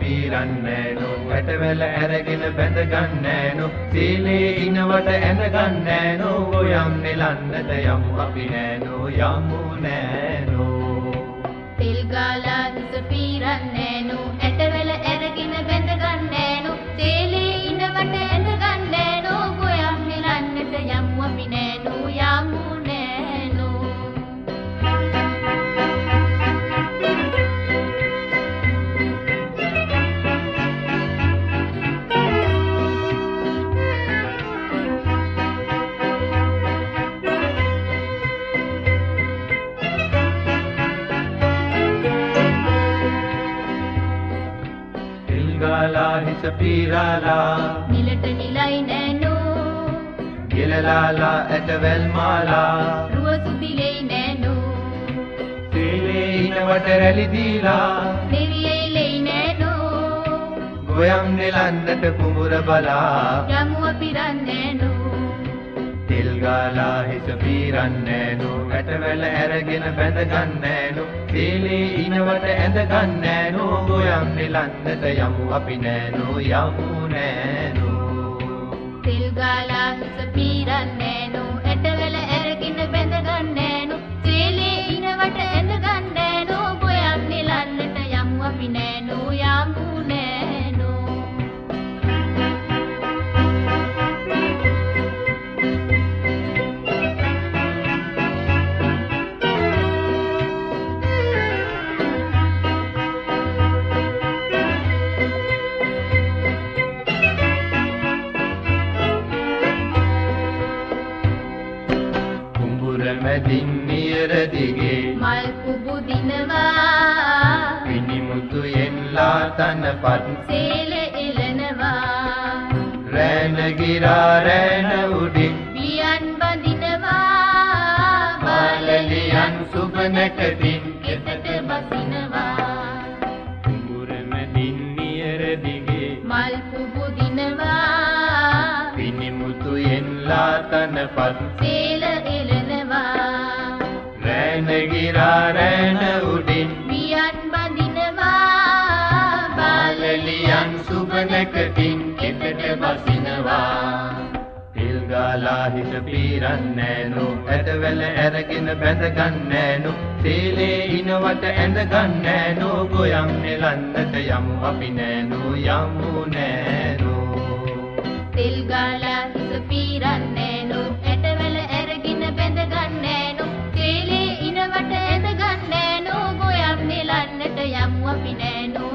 පීරන්නෑනු වැටවැල ඇරගෙන බැඳගන්නෑනු සීලේ ඉනවට ඇඳගන්නෑනු යම් නෙලන්නට යමු අපි නෑනු යමු නෑනු තෙල් ගාලා හිස පීරන්නෑනු ඇටවැල ඇරගෙන බැඳගන්නෑනු සීලේ ඉනවට ඇඳගන්නෑනු යම් නෙලන්නට යමු අපි නෑනු යමු නෑනු ගාලා හිස පීරාලා නිලට නිලයි නෑනු ගෙලලාලා ඇටවැල් මාලා රුව සුබිලෙයි නෑනු සීලේ ඉනවට රැලි දීලා දෙවියෙයිලෙයි නෑනු ගොයම් නෙලන්නට කුඹුර බලා යමු අපි රන්නෑනු තෙල් ගාලා හිස පීරන්නෑනු වැටවැල ඇරගෙන බැඳගන්නෑනු සීලේ ඉනවට ඇඳගන්නෑනු ගොයම් නෙලන්නට යමු අපි නෑනු යමු නෑනු තෙල් ගාලා හිස පීරන්නෑනු ඇටවැල ඇරගෙන බැඳගන්නෑනු සීලේ ඉනවට ඇඳගන්නෑනු ගොයම් නෙලන්නට යමු අපි නෑනු යමු නෑනු මැදින් නියර දිගේ මල් කුබු දිනවා පිනිමුතුයෙන් ලාතනපත් සේල එලනවා රැන ගිරා රැන උඩින් බියන් බඳිනවා බාලලියන් සුබ නැකතින් ගෙතට බසිනවා කුඹුර මැදින් නියර දිගේ මල් කුබු දිනවා පිනිමුතුයෙන් ලාතනපත් සේල එලනවා රැන ගිරා රැන උඩින් බියන් බඳිනවා බාලලියන් සුබ නැකතින් ගෙතට බසිනවා තෙල් ගාලා හිස පීරන්නෑනු ඇටවැල ඇරගෙන බැඳගන්නෑනු සීලේ ඉනවට ඇඳගන්නෑනු ගොයම් නෙලන්නට යමු අපි නෑනු යමු නෑනු තෙල් ගාලා හිස පීරන්නෑනු ඇටවැල ඇරගෙන බැඳගන්නෑනු සීලේ ඉනවට ඇඳගන්නෑනු ගොයම් නෙලන්නට යමු අපි නෑනු